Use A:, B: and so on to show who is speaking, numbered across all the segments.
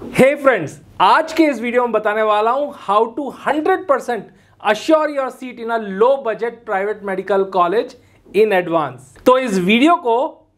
A: हे friends, आज के इस वीडियो में बताने वाला हूं how to 100% assure your seat in a low budget private medical college in advance. तो इस वीडियो को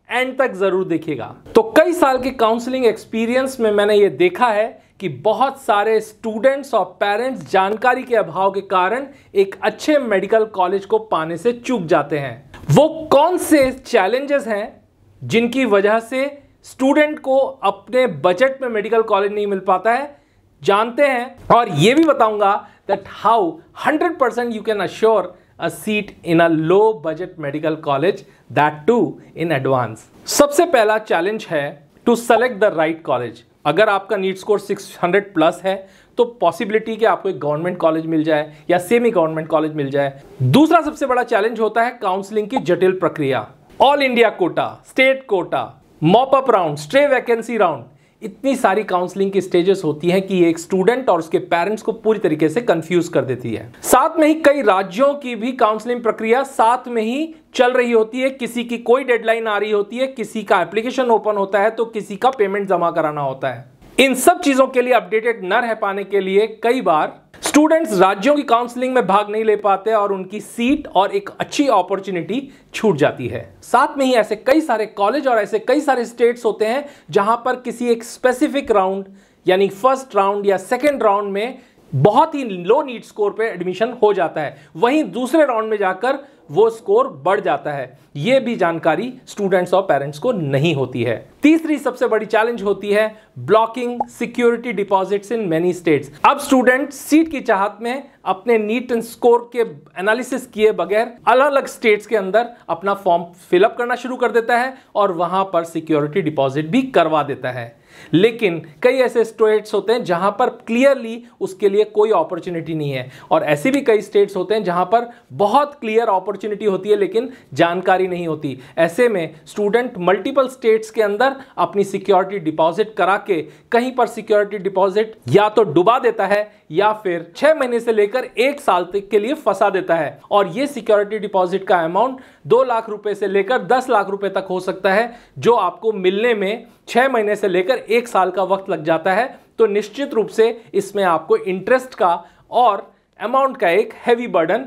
A: एंड तक जरूर देखिएगा। तो कई साल के काउंसलिंग एक्सपीरियंस में मैंने ये देखा है कि बहुत सारे स्टूडेंट्स और पेरेंट्स जानकारी के अभाव के कारण एक अच्छे मेडिकल कॉलेज को पाने से चूक जाते हैं। वो कौन से चैलेंजेस हैं जिनकी वजह से स्टूडेंट को अपने बजट में मेडिकल कॉलेज नहीं मिल पाता है, जानते हैं। और यह भी बताऊंगा that how 100% you can assure a seat in a low budget medical college, that too in advance. सबसे पहला चैलेंज है to select the right college. अगर आपका नीट स्कोर 600 प्लस है तो पॉसिबिलिटी कि आपको एक गवर्नमेंट कॉलेज मिल जाए या सेमी गवर्नमेंट कॉलेज मिल जाए। दूसरा सबसे बड़ा चैलेंज होता है काउंसलिंग की जटिल प्रक्रिया। All India quota, state quota, mop up round, stray vacancy round, इतनी सारी काउंसलिंग की स्टेजेस होती हैं कि एक स्टूडेंट और उसके पेरेंट्स को पूरी तरीके से कंफ्यूज कर देती है। साथ में ही कई राज्यों की भी काउंसलिंग प्रक्रिया साथ में ही चल रही होती है। किसी की कोई डेडलाइन आ रही होती है, किसी का एप्लीकेशन ओपन होता है तो किसी का पेमेंट जमा कराना होता है। इन सब चीजों के लिए अपडेटेड न रह पाने के लिए कई बार स्टूडेंट्स राज्यों की काउंसलिंग में भाग नहीं ले पाते और उनकी सीट और एक अच्छी अपॉर्चुनिटी छूट जाती है। साथ में ही ऐसे कई सारे कॉलेज और ऐसे कई सारे स्टेट्स होते हैं जहां पर किसी एक स्पेसिफिक राउंड यानी फर्स्ट राउंड या सेकेंड राउंड में बहुत ही लो नीट स्कोर पे एडमिशन हो जाता है, वहीं दूसरे राउंड में जाकर वो स्कोर बढ़ जाता है। यह भी जानकारी स्टूडेंट्स और पेरेंट्स को नहीं होती है। तीसरी सबसे बड़ी चैलेंज होती है blocking security deposits in many states. अब स्टूडेंट सीट की चाहत में अपने नीट स्कोर के एनालिसिस किए बगैर अलग अलग स्टेट्स के अंदर अपना फॉर्म फिलअप करना शुरू कर देता है और वहां पर सिक्योरिटी डिपॉजिट भी करवा देता है। लेकिन कई ऐसे स्टेट्स होते हैं जहां पर क्लियरली उसके लिए कोई अपॉर्चुनिटी नहीं है और ऐसे भी कई स्टेट्स होते हैं जहां पर बहुत क्लियर अपॉर्चुनिटी होती है लेकिन जानकारी नहीं होती। ऐसे में स्टूडेंट मल्टीपल स्टेट्स के अंदर अपनी सिक्योरिटी डिपॉजिट करा के कहीं पर सिक्योरिटी डिपॉजिट या तो डुबा देता है या फिर 6 महीने से लेकर 1 साल तक के लिए फंसा देता है। और यह सिक्योरिटी डिपॉजिट का अमाउंट 2 लाख रुपए से लेकर 10 लाख रुपए तक हो सकता है, जो आपको मिलने में 6 महीने से लेकर 1 साल का वक्त लग जाता है। तो निश्चित रूप से इसमें आपको इंटरेस्ट का और अमाउंट का एक हैवी बर्डन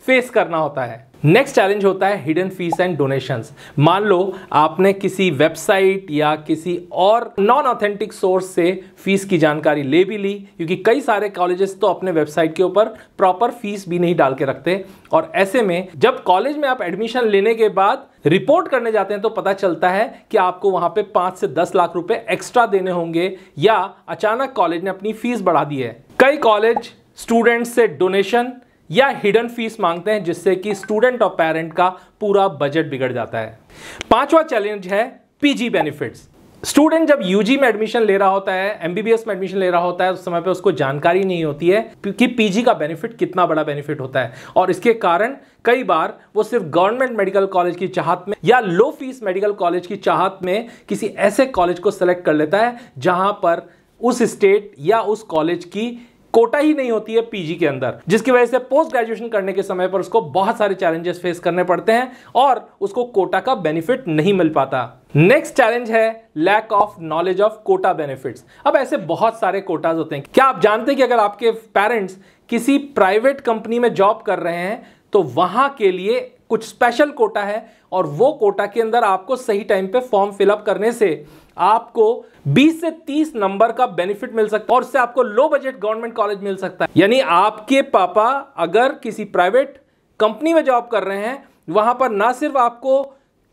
A: फेस करना होता है। नेक्स्ट चैलेंज होता है हिडन फीस एंड डोनेशंस। मान लो आपने किसी वेबसाइट या किसी और नॉन ऑथेंटिक सोर्स से फीस की जानकारी ले भी ली, क्योंकि कई सारे कॉलेजेस तो अपने वेबसाइट के ऊपर प्रॉपर फीस भी नहीं डाल के रखते। और ऐसे में जब कॉलेज में आप एडमिशन लेने के बाद रिपोर्ट करने जाते हैं तो पता चलता है कि आपको वहां पे 5 से 10 लाख रुपए एक्स्ट्रा देने होंगे या अचानक कॉलेज ने अपनी फीस बढ़ा दी है। कई कॉलेज स्टूडेंट्स से डोनेशन या हिडन फीस मांगते हैं, जिससे कि स्टूडेंट और पेरेंट का पूरा बजट बिगड़ जाता है। 5वां चैलेंज है पीजी बेनिफिट्स। स्टूडेंट जब यूजी में एडमिशन ले रहा होता है, एमबीबीएस में एडमिशन ले रहा होता है, उस समय पे उसको जानकारी नहीं होती है कि पीजी का बेनिफिट कितना बड़ा बेनिफिट होता है। और इसके कारण कई बार वो सिर्फ गवर्नमेंट मेडिकल कॉलेज की चाहत में या लो फीस मेडिकल कॉलेज की चाहत में किसी ऐसे कॉलेज को सेलेक्ट कर लेता है जहां पर उस स्टेट या उस कॉलेज की कोटा ही नहीं होती है पीजी के अंदर, जिसकी वजह से पोस्ट ग्रेजुएशन करने के समय पर उसको बहुत सारे चैलेंजेस फेस करने पड़ते हैं और उसको कोटा का बेनिफिट नहीं मिल पाता। नेक्स्ट चैलेंज है lack of knowledge of quota benefits. अब ऐसे बहुत सारे कोटाज होते हैं। क्या आप जानते हैं कि अगर आपके पेरेंट्स किसी प्राइवेट कंपनी में जॉब कर रहे हैं तो वहां के लिए कुछ स्पेशल कोटा है और वो कोटा के अंदर आपको सही टाइम पे फॉर्म फिलअप करने से आपको 20 से 30 नंबर का बेनिफिट मिल सकता है और उससे आपको लो बजट गवर्नमेंट कॉलेज मिल सकता है। यानी आपके पापा अगर किसी प्राइवेट कंपनी में जॉब कर रहे हैं, वहां पर ना सिर्फ आपको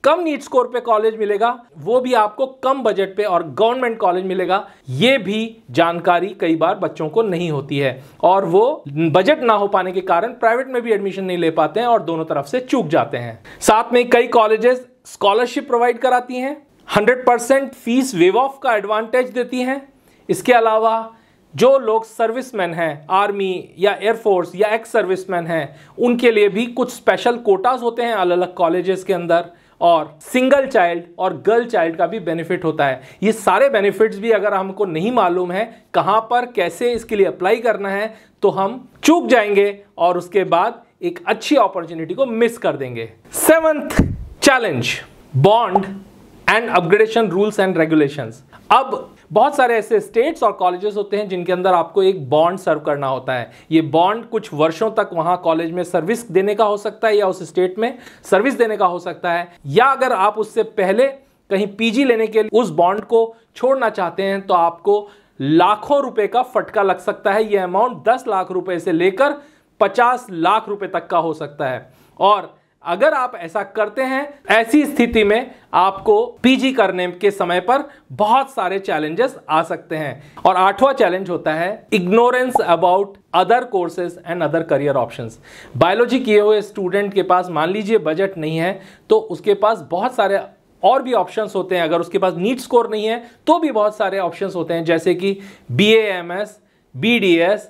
A: कम नीट स्कोर पे कॉलेज मिलेगा, वो भी आपको कम बजट पे और गवर्नमेंट कॉलेज मिलेगा। ये भी जानकारी कई बार बच्चों को नहीं होती है और वो बजट ना हो पाने के कारण प्राइवेट में भी एडमिशन नहीं ले पाते हैं और दोनों तरफ से चूक जाते हैं। साथ में कई कॉलेजेस स्कॉलरशिप प्रोवाइड कराती हैं, 100% फीस वेव ऑफ का एडवांटेज देती हैं। इसके अलावा जो लोग सर्विसमैन हैं, आर्मी या एयरफोर्स या एक्स सर्विसमैन हैं, उनके लिए भी कुछ स्पेशल कोटास होते हैं अलग अलग कॉलेजेस के अंदर। और सिंगल चाइल्ड और गर्ल चाइल्ड का भी बेनिफिट होता है। ये सारे बेनिफिट्स भी अगर हमको नहीं मालूम है कहां पर कैसे इसके लिए अप्लाई करना है तो हम चूक जाएंगे और उसके बाद एक अच्छी अपॉर्चुनिटी को मिस कर देंगे। 7th challenge, bond and upgradation rules and regulations. अब बहुत सारे ऐसे स्टेट्स और कॉलेजेस होते हैं जिनके अंदर आपको एक बॉन्ड सर्व करना होता है। ये बॉन्ड कुछ वर्षों तक वहां कॉलेज में सर्विस देने का हो सकता है या उस स्टेट में सर्विस देने का हो सकता है, या अगर आप उससे पहले कहीं पीजी लेने के लिए उस बॉन्ड को छोड़ना चाहते हैं तो आपको लाखों रुपए का फटका लग सकता है। यह अमाउंट 10 लाख रुपए से लेकर 50 लाख रुपए तक का हो सकता है। और अगर आप ऐसा करते हैं, ऐसी स्थिति में आपको पीजी करने के समय पर बहुत सारे चैलेंजेस आ सकते हैं। और 8वां चैलेंज होता है ignorance about other courses and other career options. Biology किए हुए स्टूडेंट के पास मान लीजिए बजट नहीं है तो उसके पास बहुत सारे और भी ऑप्शंस होते हैं। अगर उसके पास नीट स्कोर नहीं है तो भी बहुत सारे ऑप्शंस होते हैं, जैसे कि BAMS, BDS,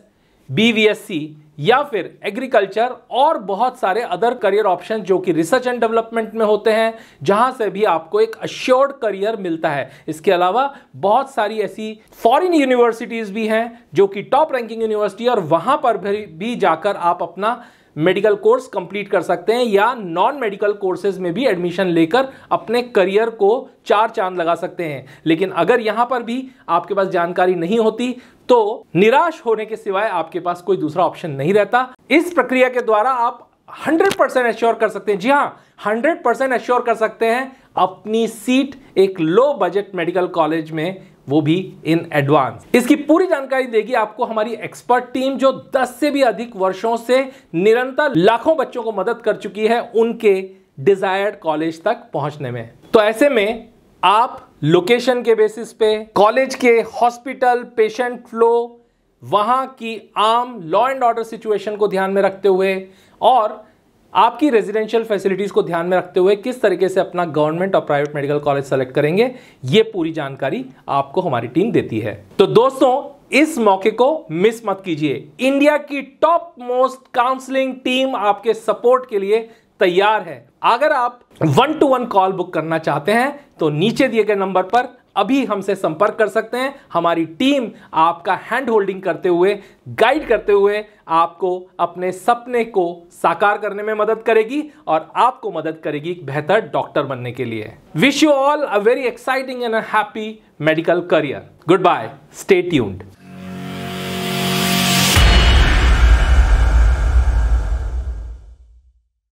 A: BVSC या फिर एग्रीकल्चर और बहुत सारे अदर करियर ऑप्शन जो कि रिसर्च एंड डेवलपमेंट में होते हैं, जहां से भी आपको एक अश्योर्ड करियर मिलता है। इसके अलावा बहुत सारी ऐसी फॉरेन यूनिवर्सिटीज भी हैं जो कि टॉप रैंकिंग यूनिवर्सिटी, और वहां पर भी जाकर आप अपना मेडिकल कोर्स कंप्लीट कर सकते हैं या नॉन मेडिकल कोर्सेज में भी एडमिशन लेकर अपने करियर को 4 चांद लगा सकते हैं। लेकिन अगर यहां पर भी आपके पास जानकारी नहीं होती तो निराश होने के सिवाय आपके पास कोई दूसरा ऑप्शन नहीं रहता। इस प्रक्रिया के द्वारा आप 100% एश्योर कर सकते हैं, जी हां 100% एश्योर कर सकते हैं अपनी सीट एक लो बजट मेडिकल कॉलेज में, वो भी इन एडवांस। इसकी पूरी जानकारी देगी आपको हमारी एक्सपर्ट टीम जो 10 से भी अधिक वर्षों से निरंतर लाखों बच्चों को मदद कर चुकी है उनके डिजायर्ड कॉलेज तक पहुंचने में। तो ऐसे में आप लोकेशन के बेसिस पे, कॉलेज के हॉस्पिटल, पेशेंट फ्लो, वहां की आम लॉ एंड ऑर्डर सिचुएशन को ध्यान में रखते हुए और आपकी रेजिडेंशियल फैसिलिटीज को ध्यान में रखते हुए किस तरीके से अपना गवर्नमेंट और प्राइवेट मेडिकल कॉलेज सेलेक्ट करेंगे, ये पूरी जानकारी आपको हमारी टीम देती है। तो दोस्तों, इस मौके को मिस मत कीजिए। इंडिया की टॉप मोस्ट काउंसलिंग टीम आपके सपोर्ट के लिए तैयार है। अगर आप 1-to-1 कॉल बुक करना चाहते हैं तो नीचे दिए गए नंबर पर अभी हमसे संपर्क कर सकते हैं। हमारी टीम आपका हैंड होल्डिंग करते हुए, गाइड करते हुए आपको अपने सपने को साकार करने में मदद करेगी और आपको मदद करेगी एक बेहतर डॉक्टर बनने के लिए। Wish you all a very exciting and a happy medical career. Goodbye, stay tuned.